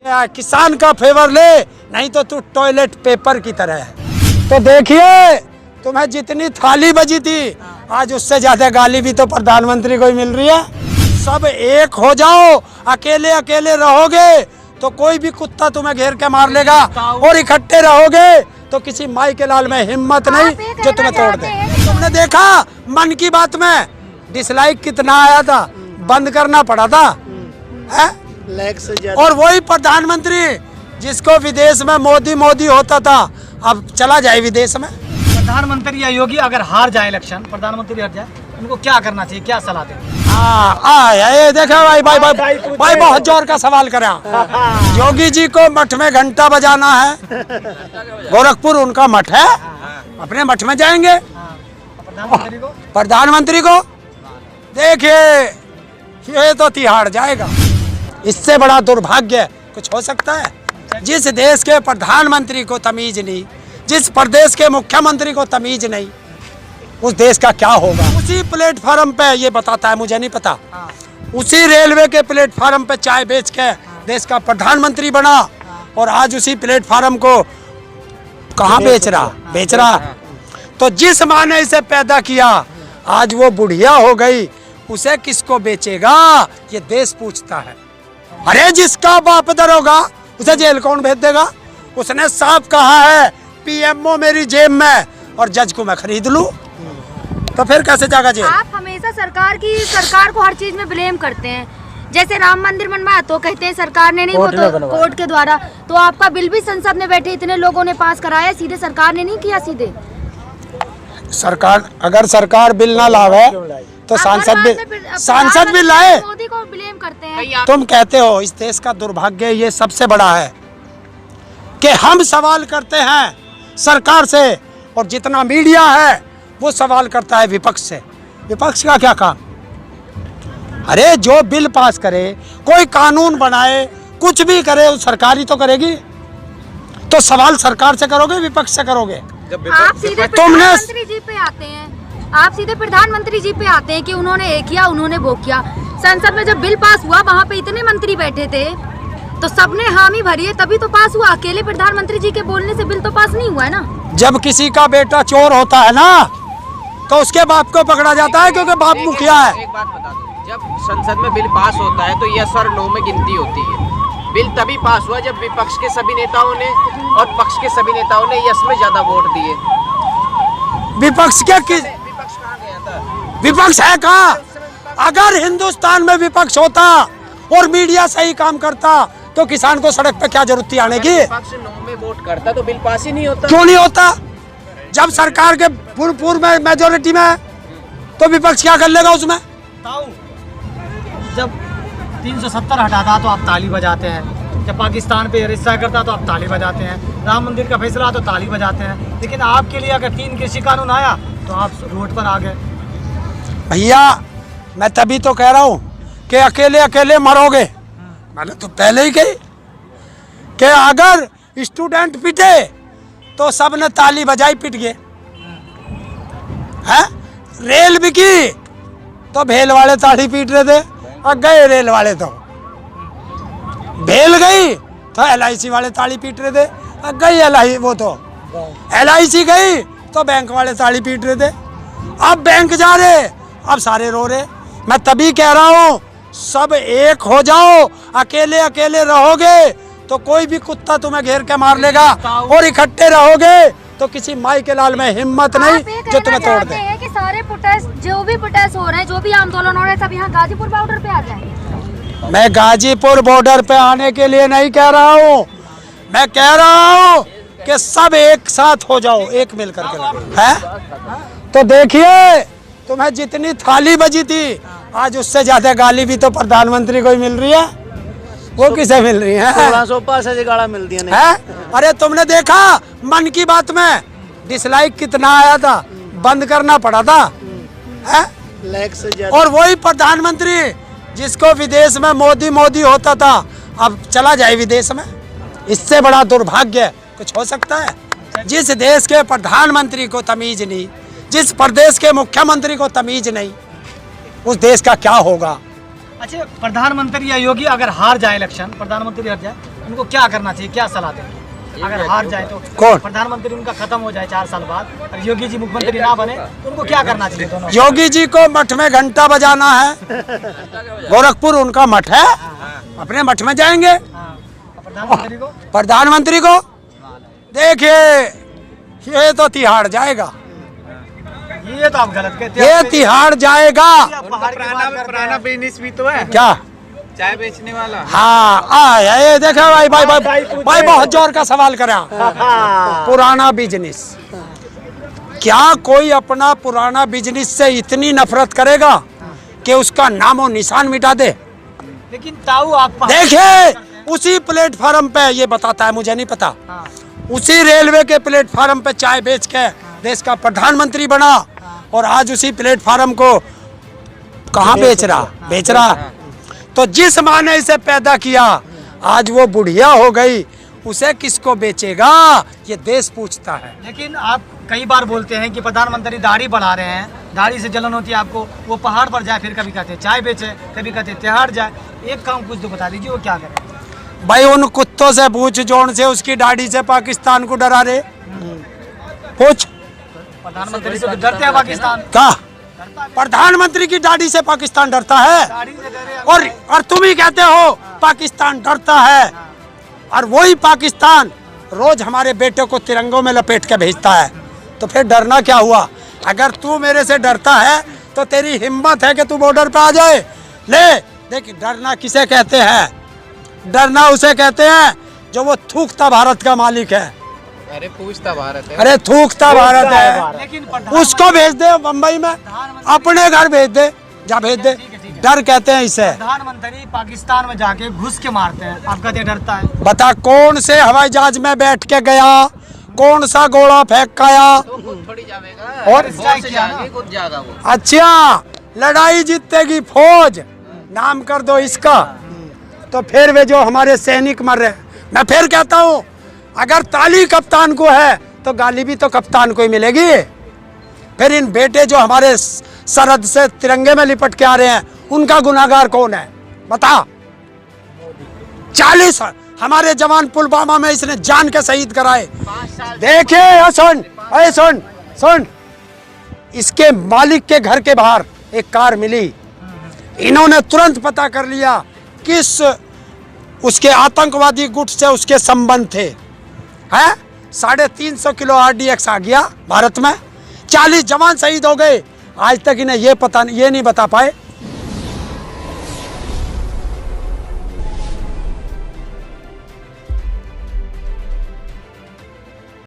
किसान का फेवर ले, नहीं तो तू टॉयलेट पेपर की तरह है। तो देखिए, तुम्हें जितनी थाली बजी थी, आज उससे ज्यादा गाली भी तो प्रधानमंत्री को ही मिल रही है। सब एक हो जाओ, अकेले अकेले रहोगे तो कोई भी कुत्ता तुम्हें घेर के मार लेगा, और इकट्ठे रहोगे तो किसी माई के लाल में हिम्मत नहीं जो तुम्हें तोड़ दे। तुमने देखा मन की बात में डिसलाइक कितना आया था, बंद करना पड़ा था है? और वही प्रधानमंत्री जिसको विदेश में मोदी मोदी होता था, अब चला जाए विदेश में। प्रधानमंत्री या योगी अगर हार जाए इलेक्शन, प्रधानमंत्री हार जाए, उनको क्या करना चाहिए, क्या सलाह दें? ये देखो भाई बहुत जोर का सवाल करा। योगी जी को मठ में घंटा बजाना है, गोरखपुर उनका मठ है, अपने मठ में जाएंगे। प्रधानमंत्री को देखिए, ये तो तिहाड़ जाएगा। इससे बड़ा दुर्भाग्य कुछ हो सकता है? जिस देश के प्रधानमंत्री को तमीज नहीं, जिस प्रदेश के मुख्यमंत्री को तमीज नहीं, उस देश का क्या होगा? उसी प्लेटफार्म पे, ये बताता है मुझे नहीं पता, उसी रेलवे के प्लेटफार्म पे चाय बेच के देश का प्रधानमंत्री बना, और आज उसी प्लेटफार्म को कहाँ बेच रहा। तो जिस माँ ने इसे पैदा किया, आज वो बुढ़िया हो गई, उसे किसको बेचेगा, ये देश पूछता है। अरे जिसका बाप दरोगा, उसे जेल कौन भेज देगा? उसने साफ कहा है, पीएमओ मेरी जेब में और जज को मैं खरीद लूं, तो फिर कैसे जाएगा जेल? आप हमेशा सरकार को हर चीज में ब्लेम करते हैं। जैसे राम मंदिर बनवाया तो कहते हैं सरकार ने नहीं, वो तो कोर्ट के द्वारा। तो आपका बिल भी संसद में बैठे इतने लोगों ने पास कराया, सीधे सरकार ने नहीं किया। सीधे सरकार, अगर सरकार बिल ना लावे तो सांसद भी लाए। मोदी को ब्लेम करते हैं। तुम कहते हो इस देश का दुर्भाग्य ये सबसे बड़ा है कि हम सवाल करते हैं सरकार से, और जितना मीडिया है वो सवाल करता है विपक्ष से। विपक्ष का क्या काम? अरे जो बिल पास करे, कोई कानून बनाए, कुछ भी करे, वो सरकार ही तो करेगी। तो सवाल सरकार से करोगे, विपक्ष से करोगे? आप सीधे प्रधानमंत्री जी पे आते हैं, आप सीधे प्रधानमंत्री जी पे आते हैं कि उन्होंने ये किया, उन्होंने वो किया। संसद में जब बिल पास हुआ, वहाँ पे इतने मंत्री बैठे थे, तो सबने हामी भरी है, तभी तो पास हुआ। अकेले प्रधानमंत्री जी के बोलने से बिल तो पास नहीं हुआ है ना। जब किसी का बेटा चोर होता है ना, तो उसके बाप को पकड़ा जाता है, क्योंकि बाप मुखिया है। एक बात बता दो, जब संसद में बिल पास होता है तो यस और नो में गिनती होती है। बिल तभी पास हुआ जब विपक्ष के सभी नेताओं ने और पक्ष के सभी नेताओं ने यस में ज्यादा वोट दिए। विपक्ष के विपक्ष कहाँ गया था? विपक्ष है कहाँ? अगर हिंदुस्तान में विपक्ष होता और मीडिया सही काम करता, तो किसान को सड़क पे क्या जरूरत थी आने की? विपक्ष नो में वोट करता तो बिल पास ही नहीं होता। क्यों नहीं होता? जब सरकार के पूर्ण में मेजोरिटी में है, तो विपक्ष क्या कर लेगा उसमें? जब 370 हटाता तो आप ताली बजाते हैं, जब पाकिस्तान पे रिश्ता करता तो आप ताली बजाते हैं, राम मंदिर का फैसला तो ताली बजाते हैं, लेकिन आपके लिए अगर 3 कृषि कानून आया तो आप रोड पर आ गए। भैया मैं तभी तो कह रहा हूँ कि अकेले अकेले मरोगे। मैंने तो पहले ही कही कि अगर स्टूडेंट पिटे तो सबने ताली बजाई, पिट गए हैं। रेल भी की तो भेल वाले ताली पीट रहे थे, और गए रेल वाले तो। भेल गई तो LIC वाले ताली पीट रहे थे, और गई LIC गई तो बैंक वाले ताली पीट रहे थे। अब बैंक जा रहे, अब सारे रो रहे। मैं तभी कह रहा हूँ, सब एक हो जाओ, अकेले अकेले रहोगे तो कोई भी कुत्ता तुम्हें घेर के मार लेगा, और इकट्ठे रहोगे तो किसी माई के लाल में हिम्मत नहीं जो तुम्हें तोड़ दे। कि सारे प्रोटेस्ट, जो भी प्रोटेस्ट हो रहे हैं, जो भी आंदोलन हो रहे हैं, सब यहाँ गाजीपुर बॉर्डर पे आ जाए। मैं गाजीपुर बॉर्डर पे आने के लिए नहीं कह रहा हूँ, मैं कह रहा हूँ कि सब एक साथ हो जाओ, एक मिल करके है। तो देखिए, तुम्हें जितनी थाली बजी थी, आज उससे ज्यादा गाली भी तो प्रधानमंत्री को ही मिल रही है। वो किसे मिल रही है? 1600 से गाड़ा मिलती है। अरे तुमने देखा मन की बात में डिसलाइक कितना आया था, बंद करना पड़ा था है? और वही प्रधानमंत्री जिसको विदेश में मोदी मोदी होता था, अब चला जाए विदेश में। इससे बड़ा दुर्भाग्य कुछ हो सकता है? जिस देश के प्रधानमंत्री को तमीज नहीं, जिस प्रदेश के मुख्यमंत्री को तमीज नहीं, उस देश का क्या होगा? अच्छा, प्रधानमंत्री या योगी अगर हार जाए इलेक्शन, प्रधानमंत्री हार जाए, उनको क्या करना चाहिए, क्या सलाह देंगे? अगर हार जाए तो कौन? प्रधानमंत्री उनका खत्म हो जाए 4 साल बाद और योगी जी मुख्यमंत्री ना बने तो उनको क्या करना चाहिए दोनों? योगी जी को मठ में घंटा बजाना है, गोरखपुर उनका मठ है, अपने मठ में जाएंगे। हाँ, और प्रधानमंत्री को देखिए, ये तो तिहाड़ जाएगा, ये तो आप गलत कहते हैं। ये तिहाड़ जाएगा। पुराना बिजनेस भी तो है, क्या? चाय बेचने वाला। हाँ, ये देखो भाई भाई भाई भाई बहुत जोर का सवाल करा। पुराना बिजनेस, क्या कोई अपना पुराना बिजनेस से इतनी नफरत करेगा कि उसका नामो निशान मिटा दे? लेकिन ताऊ आप देखिए, उसी प्लेटफार्म पे, ये बताता है मुझे नहीं पता, उसी रेलवे के प्लेटफार्म पे चाय बेच के देश का प्रधानमंत्री बना, और आज उसी प्लेटफार्म को कहाँ बेच रहा। तो जिस माँ ने इसे पैदा किया आज वो बुढ़िया हो गई, उसे किसको बेचेगा, ये देश पूछता है। लेकिन आप कई बार बोलते हैं कि प्रधानमंत्री दाढ़ी बढ़ा रहे हैं, दाढ़ी से जलन होती है आपको, वो पहाड़ पर जाए, फिर कभी कहते हैं चाय बेचे, कभी कहते हैं तिहाड़ जाए। एक काम कुछ तो बता दीजिए, वो क्या करें? भाई उन कुत्तों से पूछ जोन से उसकी दाढ़ी से पाकिस्तान को डरा रहे, पूछ। प्रधानमंत्री से तो डरते हैं पाकिस्तान, क्या प्रधानमंत्री की दाढ़ी से पाकिस्तान डरता है? दाढ़ी से डरे हैं। और तुम ही कहते हो पाकिस्तान डरता है, और वही पाकिस्तान रोज हमारे बेटे को तिरंगों में लपेट के भेजता है, तो फिर डरना क्या हुआ? अगर तू मेरे से डरता है तो तेरी हिम्मत है कि तू बॉर्डर पे आ जाए। ले देख, डरना किसे कहते हैं? डरना उसे कहते हैं जो वो थूकता भारत का मालिक है। अरे पूछता भारत है, अरे थूकता भारत है, लेकिन उसको भेज दे बम्बई में, अपने घर भेज दे, जा भेज दे। डर कहते हैं इसे। प्रधानमंत्री पाकिस्तान में जाके घुस के मारते हैं, आप कहते हैं डरता है? बता, कौन से हवाई जहाज में बैठ के गया, कौन सा गोला फेंक के आया? तो खुद थोड़ी जाएगा, और फौज से जाएंगे, खुद जाएगा वो। अच्छा, लड़ाई जीतेगी फौज, नाम कर दो इसका। तो फिर वे जो हमारे सैनिक मर रहे, मैं फिर कहता हूँ, अगर ताली कप्तान को है तो गाली भी तो कप्तान को ही मिलेगी। फिर इन बेटे जो हमारे सरहद से तिरंगे में लिपट के आ रहे हैं, उनका गुनाहगार कौन है बता? 40 हमारे जवान पुलवामा में इसने जान के शहीद कराए। देखिए, सुन, इसके मालिक के घर के बाहर एक कार मिली, इन्होंने तुरंत पता कर लिया किस उसके आतंकवादी गुट से उसके संबंध थे। है 350 किलो RDX आ गया भारत में, 40 जवान शहीद हो गए। आज तक इन्हें ये नहीं बता पाए